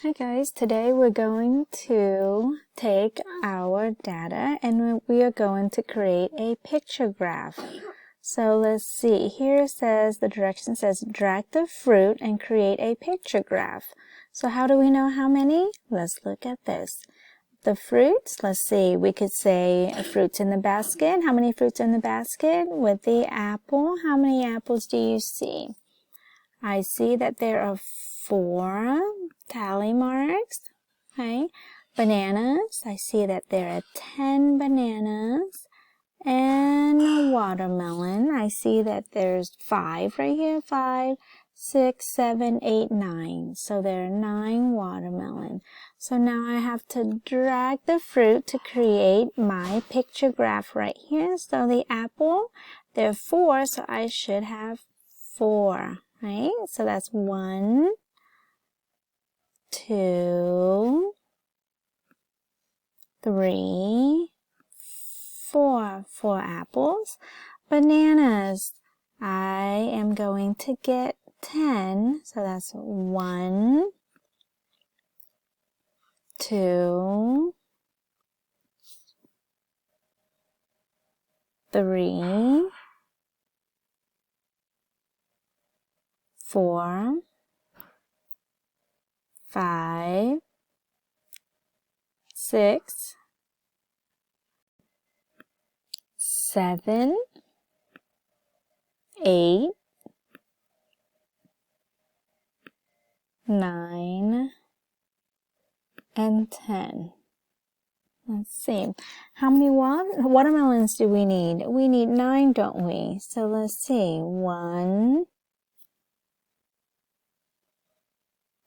Hi guys, today we're going to take our data and we are going to create a picture graph. So let's see, here it says, the direction says drag the fruit and create a picture graph. So how do we know how many? Let's look at this. The fruits, let's see, we could say fruits in the basket. How many fruits in the basket? With the apple, how many apples do you see? I see that there are 4 tally marks. Okay. Bananas, I see that there are 10 bananas. And a watermelon, I see that there's 5 right here. 5, 6, 7, 8, 9. So there are 9 watermelon. So now I have to drag the fruit to create my picture graph right here. So the apple, there are 4, so I should have 4. Right? So that's 1, 2, 3, 4. 4 apples. Bananas, I am going to get 10. So that's 1, 2, 3, 4, 5, 6, 7, 8, 9, and 10. Let's see. How many watermelons do we need? We need 9, don't we? So let's see. 1,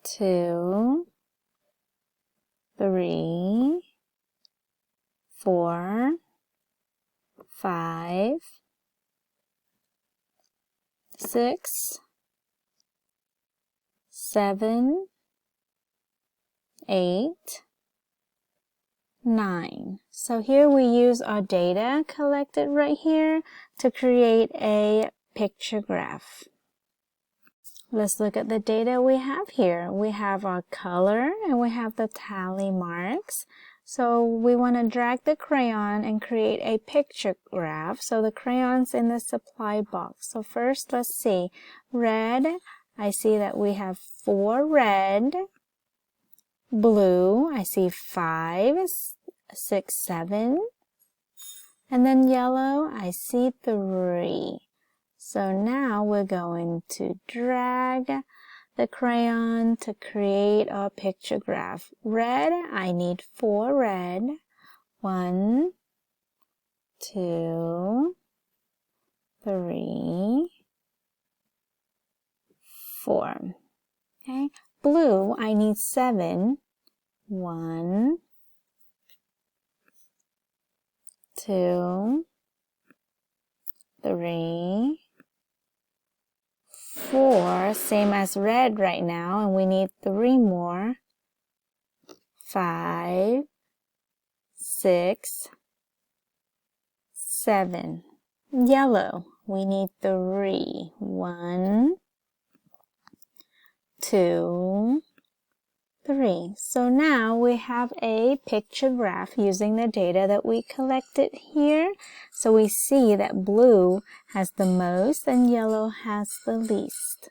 2, 3, 4, 5, 6, 7, 8, 9. So here we use our data collected right here to create a picture graph. Let's look at the data we have here. We have our color and we have the tally marks. So we want to drag the crayon and create a picture graph. So the crayon's in the supply box. So first, let's see. Red, I see that we have 4 red. Blue, I see 5, 6, 7. And then yellow, I see 3. So now we're going to drag the crayon to create our picture graph. Red, I need 4 red. 1, 2, 3, 4. Okay. Blue, I need 7. 1, 2, 3, 4, same as red right now, and we need 3 more. 5, 6, 7. Yellow, we need 3. 1, 2, 3. So now we have a picture graph using the data that we collected here. So we see that blue has the most and yellow has the least.